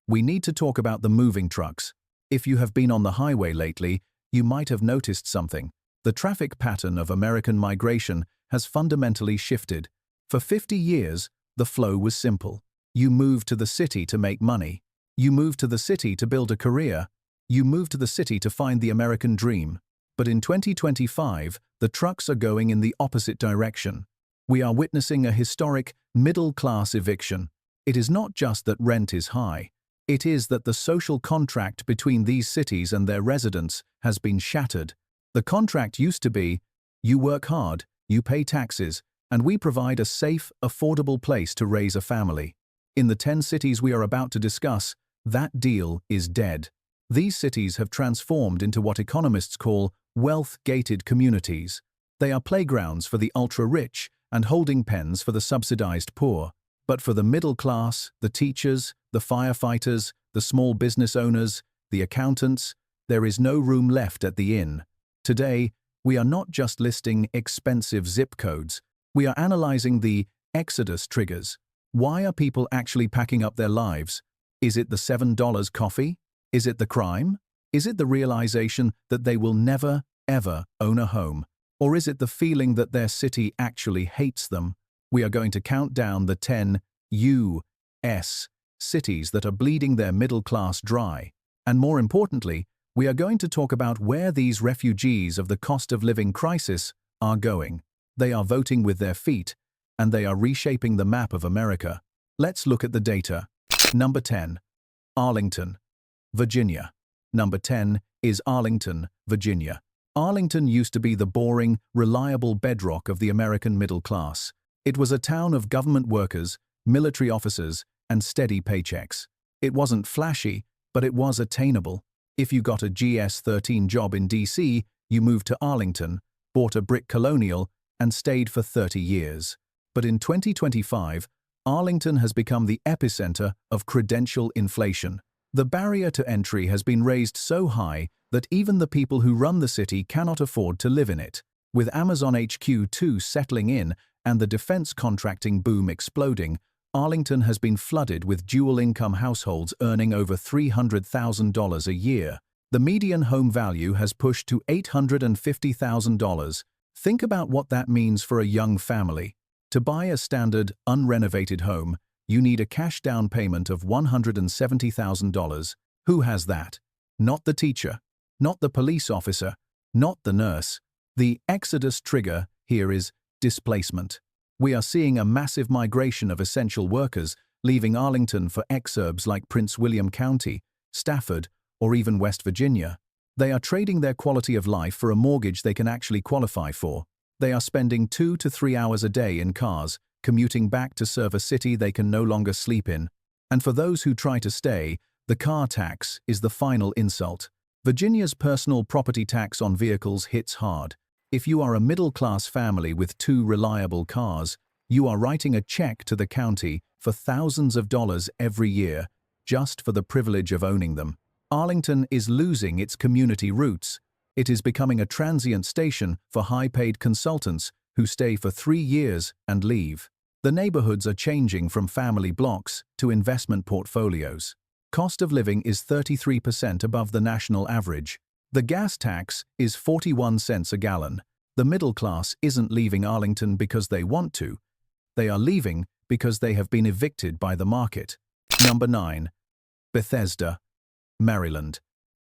we need to talk about the moving trucks. If you have been on the highway lately, you might have noticed something. The traffic pattern of American migration has fundamentally shifted. For 50 years, the flow was simple. You moved to the city to make money. You moved to the city to build a career. You moved to the city to find the American dream. But in 2025, the trucks are going in the opposite direction. We are witnessing a historic middle-class eviction. It is not just that rent is high. It is that the social contract between these cities and their residents has been shattered. The contract used to be, you work hard, you pay taxes, and we provide a safe, affordable place to raise a family. In the 10 cities we are about to discuss, that deal is dead. These cities have transformed into what economists call wealth-gated communities. They are playgrounds for the ultra-rich and holding pens for the subsidized poor. But for the middle class, the teachers, the firefighters, the small business owners, the accountants, there is no room left at the inn. Today, we are not just listing expensive zip codes. We are analyzing the exodus triggers. Why are people actually packing up their lives? Is it the $7 coffee? Is it the crime? Is it the realization that they will never, ever own a home? Or is it the feeling that their city actually hates them? We are going to count down the 10 U.S. cities that are bleeding their middle class dry. And more importantly, we are going to talk about where these refugees of the cost of living crisis are going. They are voting with their feet, and they are reshaping the map of America. Let's look at the data. Number 10. Arlington, Virginia. Number 10 is Arlington, Virginia. Arlington used to be the boring, reliable bedrock of the American middle class. It was a town of government workers, military officers, and steady paychecks. It wasn't flashy, but it was attainable. If you got a GS-13 job in DC, you moved to Arlington, bought a brick colonial, and stayed for 30 years. But in 2025, Arlington has become the epicenter of credential inflation. The barrier to entry has been raised so high that even the people who run the city cannot afford to live in it. With Amazon HQ2 settling in and the defense contracting boom exploding, Arlington has been flooded with dual-income households earning over $300,000 a year. The median home value has pushed to $850,000. Think about what that means for a young family. To buy a standard, unrenovated home, you need a cash down payment of $170,000. Who has that? Not the teacher, not the police officer, not the nurse. The exodus trigger here is displacement. We are seeing a massive migration of essential workers leaving Arlington for exurbs like Prince William County, Stafford, or even West Virginia. They are trading their quality of life for a mortgage they can actually qualify for. They are spending 2 to 3 hours a day in cars, commuting back to serve a city they can no longer sleep in. And for those who try to stay, the car tax is the final insult. Virginia's personal property tax on vehicles hits hard. If you are a middle-class family with 2 reliable cars, you are writing a check to the county for thousands of dollars every year just for the privilege of owning them. Arlington is losing its community roots. It is becoming a transient station for high-paid consultants who stay for 3 years and leave. The neighborhoods are changing from family blocks to investment portfolios. Cost of living is 33% above the national average. The gas tax is 41 cents a gallon. The middle class isn't leaving Arlington because they want to. They are leaving because they have been evicted by the market. Number 9. Bethesda, Maryland.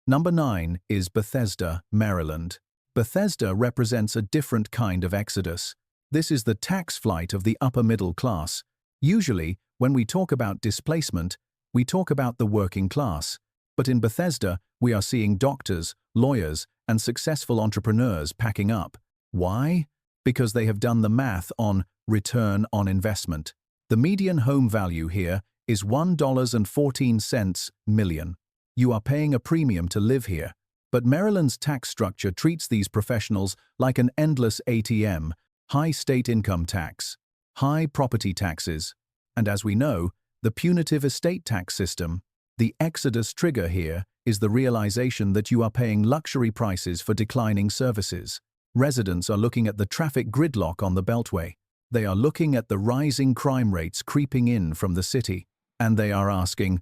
Number 9 is Bethesda, Maryland. Bethesda represents a different kind of exodus. This is the tax flight of the upper middle class. Usually, when we talk about displacement, we talk about the working class. But in Bethesda, we are seeing doctors, lawyers, and successful entrepreneurs packing up. Why? Because they have done the math on return on investment. The median home value here is $1.14 million. You are paying a premium to live here. But Maryland's tax structure treats these professionals like an endless ATM, high state income tax, high property taxes, and as we know, the punitive estate tax system. The exodus trigger here is the realization that you are paying luxury prices for declining services. Residents are looking at the traffic gridlock on the Beltway. They are looking at the rising crime rates creeping in from the city, and they are asking,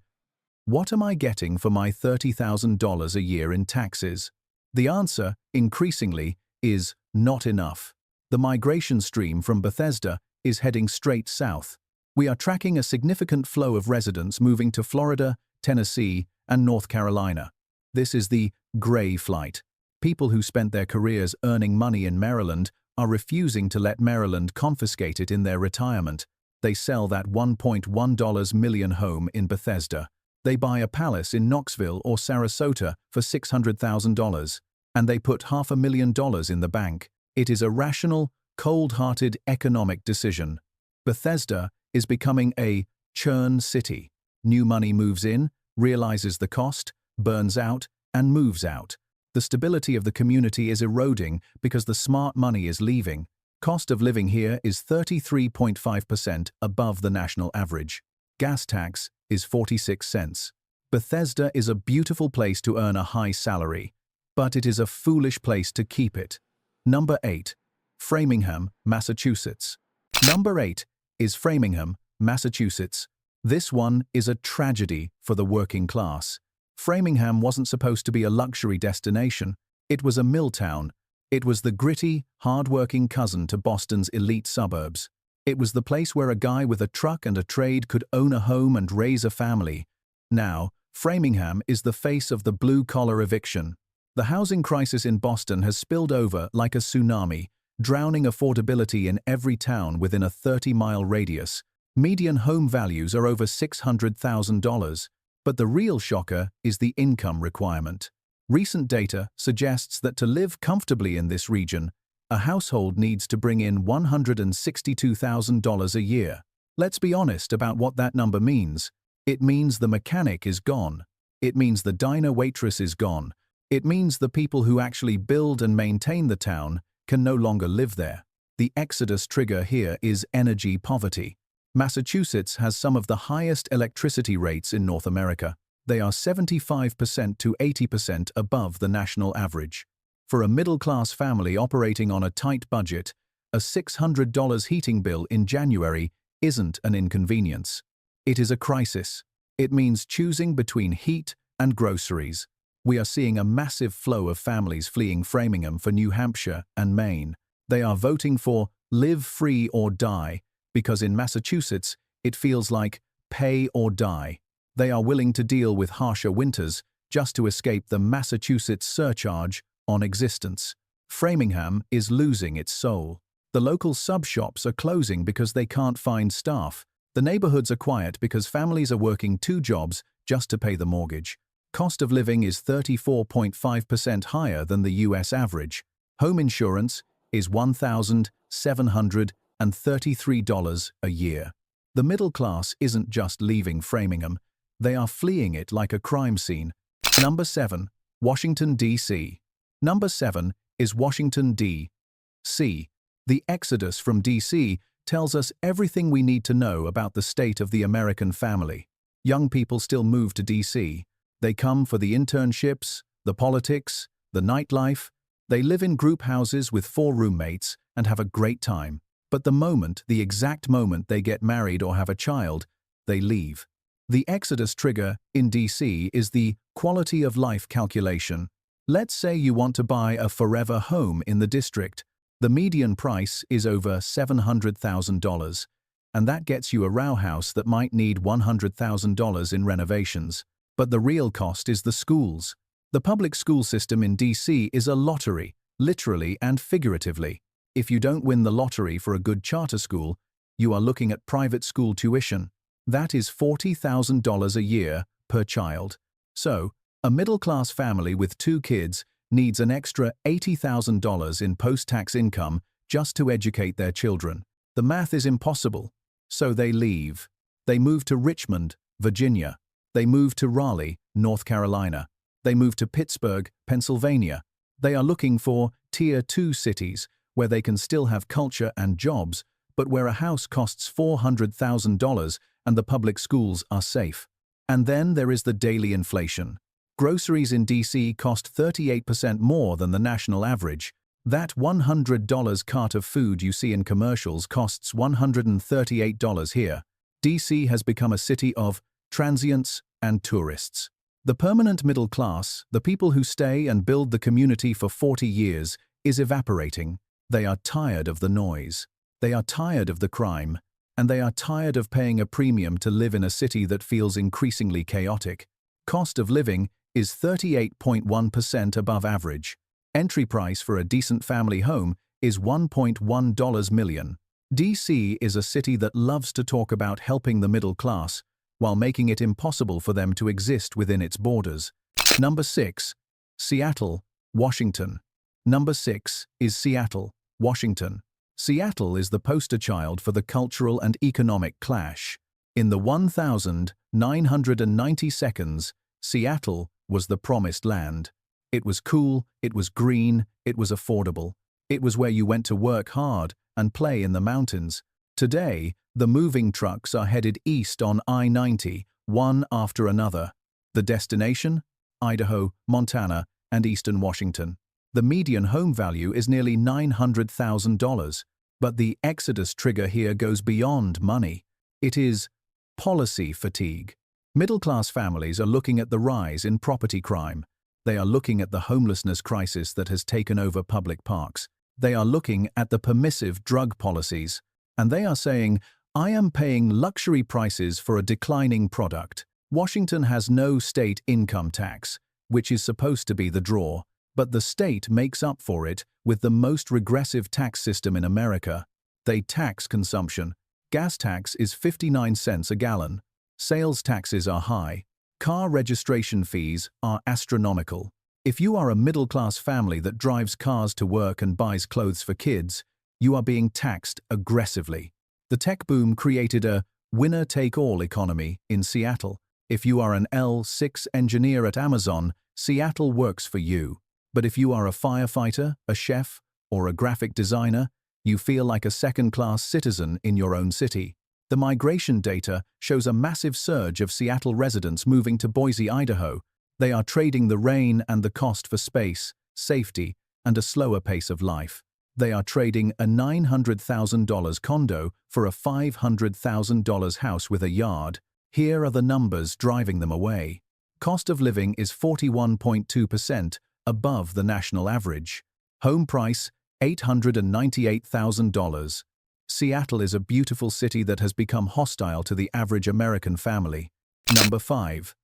What am I getting for my $30,000 a year in taxes? The answer, increasingly, is not enough. The migration stream from Bethesda is heading straight south. We are tracking a significant flow of residents moving to Florida, Tennessee, and North Carolina. This is the gray flight. People who spent their careers earning money in Maryland are refusing to let Maryland confiscate it in their retirement. They sell that $1.1 million home in Bethesda. They buy a palace in Knoxville or Sarasota for $600,000, and they put $500,000 in the bank. It is a rational, cold-hearted economic decision. Bethesda is becoming a churn city. New money moves in, realizes the cost, burns out, and moves out. The stability of the community is eroding because the smart money is leaving. Cost of living here is 33.5% above the national average. Gas tax is 46 cents. Bethesda is a beautiful place to earn a high salary, but it is a foolish place to keep it. Number 8. Framingham, Massachusetts. Number 8 is Framingham, Massachusetts. This one is a tragedy for the working class. Framingham wasn't supposed to be a luxury destination. It was a mill town. It was the gritty, hard-working cousin to Boston's elite suburbs. It was the place where a guy with a truck and a trade could own a home and raise a family. Now, Framingham is the face of the blue-collar eviction. The housing crisis in Boston has spilled over like a tsunami, drowning affordability in every town within a 30-mile radius. Median home values are over $600,000. But the real shocker is the income requirement. Recent data suggests that to live comfortably in this region, a household needs to bring in $162,000 a year. Let's be honest about what that number means. It means the mechanic is gone. It means the diner waitress is gone. It means the people who actually build and maintain the town can no longer live there. The exodus trigger here is energy poverty. Massachusetts has some of the highest electricity rates in North America. They are 75% to 80% above the national average. For a middle-class family operating on a tight budget, a $600 heating bill in January isn't an inconvenience. It is a crisis. It means choosing between heat and groceries. We are seeing a massive flow of families fleeing Framingham for New Hampshire and Maine. They are voting for live free or die, because in Massachusetts, it feels like pay or die. They are willing to deal with harsher winters just to escape the Massachusetts surcharge on existence. Framingham is losing its soul. The local sub-shops are closing because they can't find staff. The neighborhoods are quiet because families are working 2 jobs just to pay the mortgage. Cost of living is 34.5% higher than the US average. Home insurance is $1,733 a year. The middle class isn't just leaving Framingham, they are fleeing it like a crime scene. Number 7. Washington, D.C. Number 7 is Washington, D.C. The exodus from D.C. tells us everything we need to know about the state of the American family. Young people still move to D.C. They come for the internships, the politics, the nightlife. They live in group houses with 4 roommates and have a great time. But the exact moment they get married or have a child, they leave. The exodus trigger in DC is the quality of life calculation. Let's say you want to buy a forever home in the district. The median price is over $700,000, and that gets you a row house that might need $100,000 in renovations. But the real cost is the schools. The public school system in DC is a lottery, literally and figuratively. If you don't win the lottery for a good charter school, you are looking at private school tuition. That is $40,000 a year per child. So, a middle-class family with 2 kids needs an extra $80,000 in post-tax income just to educate their children. The math is impossible. So they leave. They move to Richmond, Virginia. They move to Raleigh, North Carolina. They move to Pittsburgh, Pennsylvania. They are looking for Tier 2 cities where they can still have culture and jobs, but where a house costs $400,000 and the public schools are safe. And then there is the daily inflation. Groceries in DC cost 38% more than the national average. That $100 cart of food you see in commercials costs $138 here. DC has become a city of transients, and tourists. The permanent middle class, the people who stay and build the community for 40 years, is evaporating. They are tired of the noise. They are tired of the crime. And they are tired of paying a premium to live in a city that feels increasingly chaotic. Cost of living is 38.1% above average. Entry price for a decent family home is $1.1 million. DC is a city that loves to talk about helping the middle class while making it impossible for them to exist within its borders. Number 6. Seattle, Washington. Number 6 is Seattle, Washington. Seattle is the poster child for the cultural and economic clash. In the 1,990 seconds, Seattle was the promised land. It was cool, it was green, it was affordable. It was where you went to work hard and play in the mountains. Today, the moving trucks are headed east on I-90, one after another. The destination? Idaho, Montana, and eastern Washington. The median home value is nearly $900,000. But the exodus trigger here goes beyond money. It is policy fatigue. Middle-class families are looking at the rise in property crime. They are looking at the homelessness crisis that has taken over public parks. They are looking at the permissive drug policies. And they are saying, I am paying luxury prices for a declining product. Washington has no state income tax, which is supposed to be the draw. But the state makes up for it with the most regressive tax system in America. They tax consumption. Gas tax is 59 cents a gallon. Sales taxes are high. Car registration fees are astronomical. If you are a middle-class family that drives cars to work and buys clothes for kids, you are being taxed aggressively. The tech boom created a winner-take-all economy in Seattle. If you are an L6 engineer at Amazon, Seattle works for you. But if you are a firefighter, a chef, or a graphic designer, you feel like a second-class citizen in your own city. The migration data shows a massive surge of Seattle residents moving to Boise, Idaho. They are trading the rain and the cost for space, safety, and a slower pace of life. They are trading a $900,000 condo for a $500,000 house with a yard. Here are the numbers driving them away. Cost of living is 41.2%. above the national average. Home price, $898,000. Seattle is a beautiful city that has become hostile to the average American family. Number 5.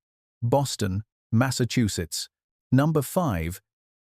Boston, Massachusetts. Number 5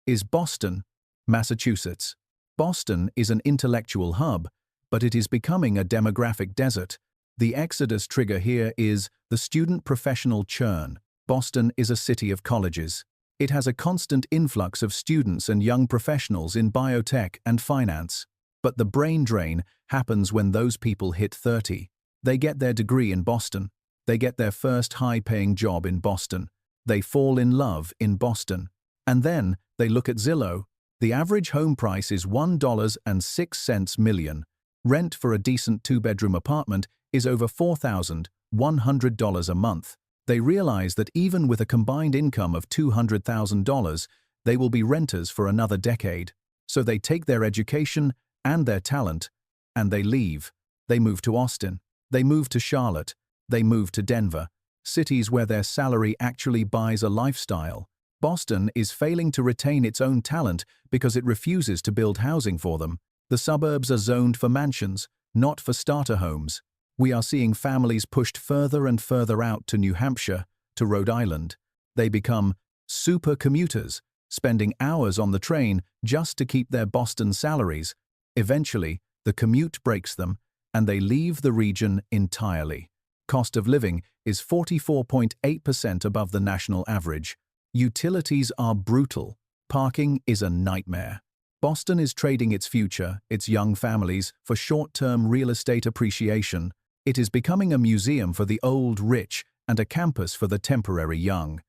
is Boston, Massachusetts. Boston is an intellectual hub, but it is becoming a demographic desert. The exodus trigger here is the student professional churn. Boston is a city of colleges. It has a constant influx of students and young professionals in biotech and finance. But the brain drain happens when those people hit 30. They get their degree in Boston. They get their first high-paying job in Boston. They fall in love in Boston. And then they look at Zillow. The average home price is $1.06 million. Rent for a decent two-bedroom apartment is over $4,100 a month. They realize that even with a combined income of $200,000, they will be renters for another decade. So they take their education and their talent, and they leave. They move to Austin. They move to Charlotte. They move to Denver, cities where their salary actually buys a lifestyle. Boston is failing to retain its own talent because it refuses to build housing for them. The suburbs are zoned for mansions, not for starter homes. We are seeing families pushed further and further out to New Hampshire, to Rhode Island. They become super commuters, spending hours on the train just to keep their Boston salaries. Eventually, the commute breaks them, and they leave the region entirely. Cost of living is 44.8% above the national average. Utilities are brutal. Parking is a nightmare. Boston is trading its future, its young families, for short-term real estate appreciation. It is becoming a museum for the old rich and a campus for the temporary young.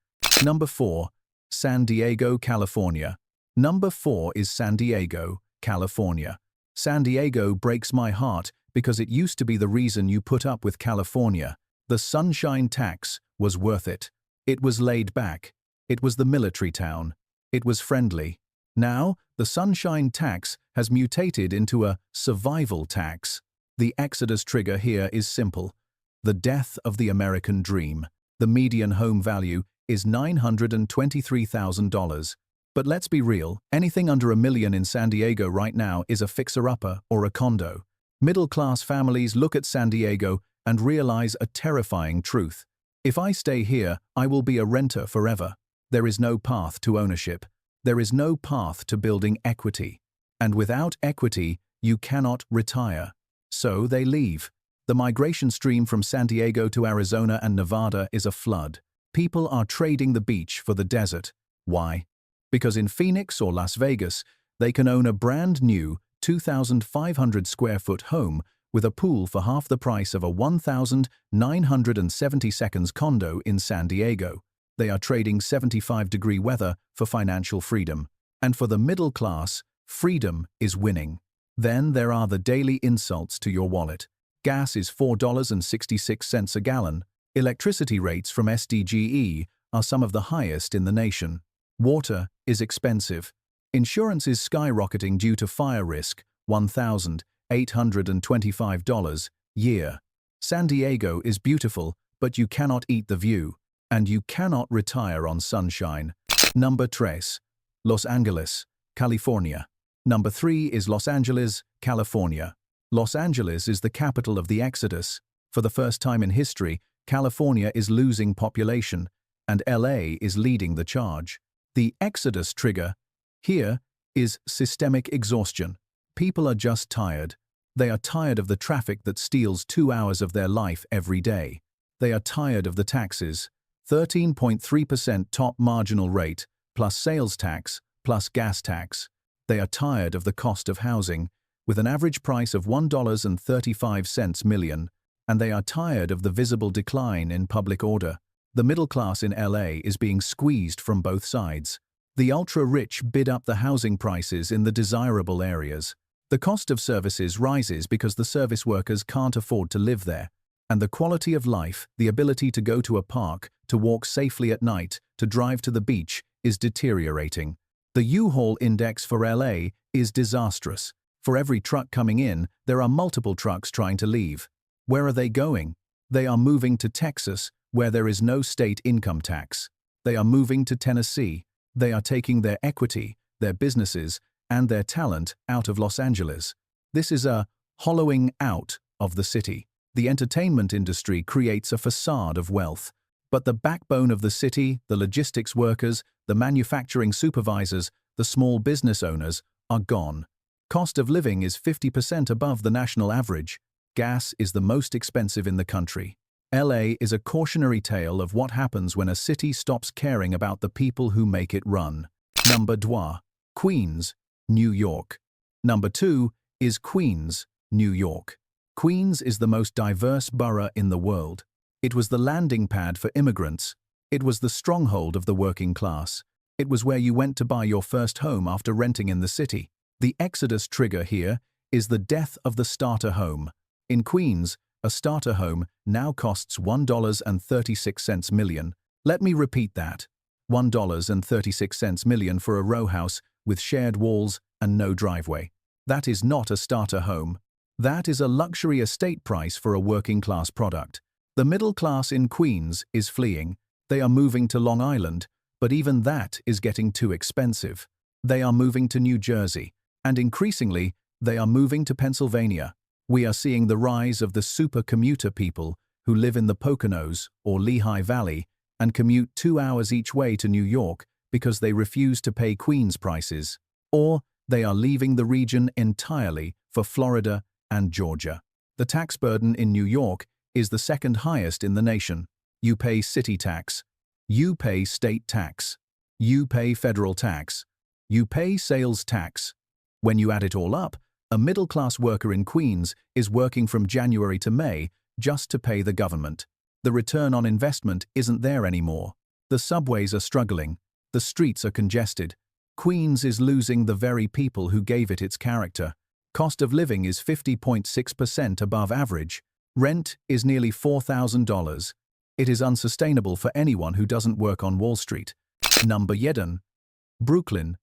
Number 4. San Diego, California. Number 4 is San Diego, California. San Diego breaks my heart because it used to be the reason you put up with California. The sunshine tax was worth it. It was laid back. It was the military town. It was friendly. Now, the sunshine tax has mutated into a survival tax. The exodus trigger here is simple: the death of the American dream. The median home value is $923,000. But let's be real, anything under $1 million in San Diego right now is a fixer-upper or a condo. Middle-class families look at San Diego and realize a terrifying truth. If I stay here, I will be a renter forever. There is no path to ownership. There is no path to building equity. And without equity, you cannot retire. So they leave. The migration stream from San Diego to Arizona and Nevada is a flood. People are trading the beach for the desert. Why? Because in Phoenix or Las Vegas, they can own a brand new 2,500 square foot home with a pool for half the price of a 1,970 seconds condo in San Diego. They are trading 75-degree weather for financial freedom. And for the middle class, freedom is winning. Then there are the daily insults to your wallet. Gas is $4.66 a gallon. Electricity rates from SDGE are some of the highest in the nation. Water is expensive. Insurance is skyrocketing due to fire risk, $1,825 year. San Diego is beautiful, but you cannot eat the view, and you cannot retire on sunshine. Number 3. Los Angeles, California. Number 3 is Los Angeles, California. Los Angeles is the capital of the Exodus. For the first time in history, California is losing population, and LA is leading the charge. The Exodus trigger here is systemic exhaustion. People are just tired. They are tired of the traffic that steals 2 hours of their life every day. They are tired of the taxes. 13.3% top marginal rate, plus sales tax, plus gas tax. They are tired of the cost of housing, with an average price of $1.35 million, and they are tired of the visible decline in public order. The middle class in LA is being squeezed from both sides. The ultra-rich bid up the housing prices in the desirable areas. The cost of services rises because the service workers can't afford to live there, and the quality of life, the ability to go to a park, to walk safely at night, to drive to the beach, is deteriorating. The U-Haul index for LA is disastrous. For every truck coming in, there are multiple trucks trying to leave. Where are they going? They are moving to Texas, where there is no state income tax. They are moving to Tennessee. They are taking their equity, their businesses, and their talent out of Los Angeles. This is a hollowing out of the city. The entertainment industry creates a facade of wealth, but the backbone of the city, the logistics workers, the manufacturing supervisors, the small business owners, are gone. Cost of living is 50% above the national average. Gas is the most expensive in the country. LA is a cautionary tale of what happens when a city stops caring about the people who make it run. Number 2. Queens, New York. Number 2 is Queens, New York. Queens is the most diverse borough in the world. It was the landing pad for immigrants. It was the stronghold of the working class. It was where you went to buy your first home after renting in the city. The Exodus trigger here is the death of the starter home. In Queens, a starter home now costs $1.36 million. Let me repeat that. $1.36 million for a row house with shared walls and no driveway. That is not a starter home. That is a luxury estate price for a working-class product. The middle class in Queens is fleeing. They are moving to Long Island, but even that is getting too expensive. They are moving to New Jersey, and increasingly, they are moving to Pennsylvania. We are seeing the rise of the super commuter people who live in the Poconos or Lehigh Valley and commute 2 hours each way to New York because they refuse to pay Queens prices, or they are leaving the region entirely for Florida and Georgia. The tax burden in New York is the second highest in the nation. You pay city tax. You pay state tax. You pay federal tax. You pay sales tax. When you add it all up, a middle-class worker in Queens is working from January to May just to pay the government. The return on investment isn't there anymore. The subways are struggling. The streets are congested. Queens is losing the very people who gave it its character. Cost of living is 50.6% above average. Rent is nearly $4,000. It is unsustainable for anyone who doesn't work on Wall Street. Number 1. Brooklyn,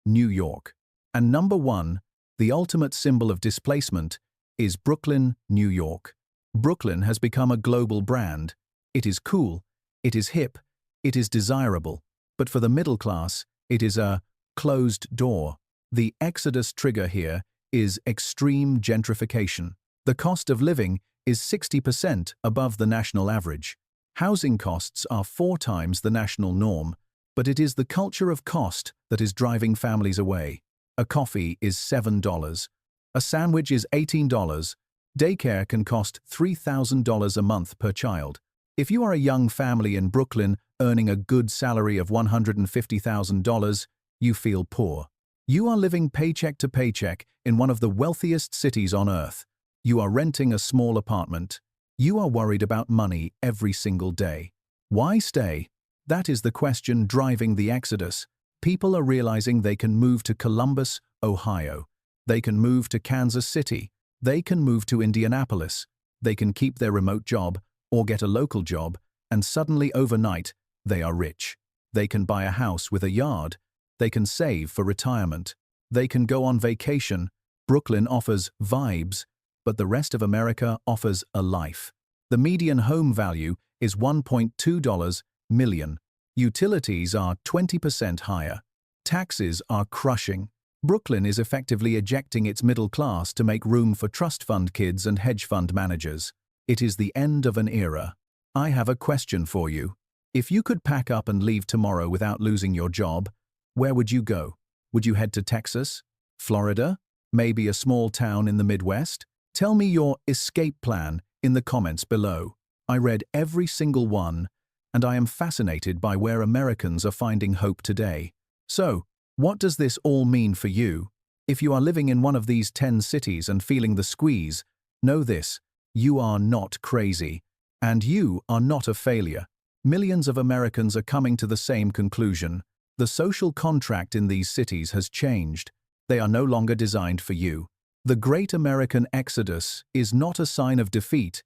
New York. And number 1, the ultimate symbol of displacement, is Brooklyn, New York. Brooklyn has become a global brand. It is cool. It is hip, it is desirable, but for the middle class, it is a closed door. The exodus trigger here is extreme gentrification. The cost of living is 60% above the national average. Housing costs are 4 times the national norm, but it is the culture of cost that is driving families away. A coffee is $7. A sandwich is $18. Daycare can cost $3,000 a month per child. If you are a young family in Brooklyn earning a good salary of $150,000, you feel poor. You are living paycheck to paycheck in one of the wealthiest cities on earth. You are renting a small apartment. You are worried about money every single day. Why stay? That is the question driving the exodus. People are realizing they can move to Columbus, Ohio. They can move to Kansas City. They can move to Indianapolis. They can keep their remote job or get a local job, and suddenly overnight, they are rich. They can buy a house with a yard. They can save for retirement. They can go on vacation. Brooklyn offers vibes, but the rest of America offers a life. The median home value is $1.2 million. Utilities are 20% higher. Taxes are crushing. Brooklyn is effectively ejecting its middle class to make room for trust fund kids and hedge fund managers. It is the end of an era. I have a question for you. If you could pack up and leave tomorrow without losing your job, where would you go? Would you head to Texas? Florida? Maybe a small town in the Midwest? Tell me your escape plan in the comments below. I read every single one, and I am fascinated by where Americans are finding hope today. So, what does this all mean for you? If you are living in one of these 10 cities and feeling the squeeze, know this: you are not crazy, and you are not a failure. Millions of Americans are coming to the same conclusion. The social contract in these cities has changed. They are no longer designed for you. The Great American Exodus is not a sign of defeat.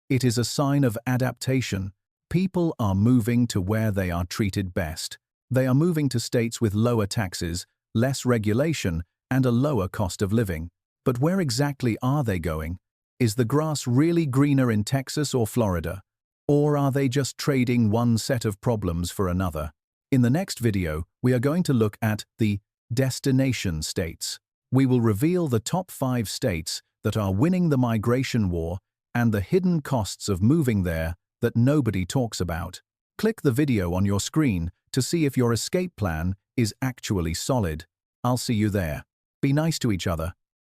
It is a sign of adaptation. People are moving to where they are treated best. They are moving to states with lower taxes, less regulation, and a lower cost of living. But where exactly are they going? Is the grass really greener in Texas or Florida? Or are they just trading one set of problems for another? In the next video, we are going to look at the destination states. We will reveal the top 5 states that are winning the migration war and the hidden costs of moving there that nobody talks about. Click the video on your screen to see if your escape plan is actually solid. I'll see you there. Be nice to each other.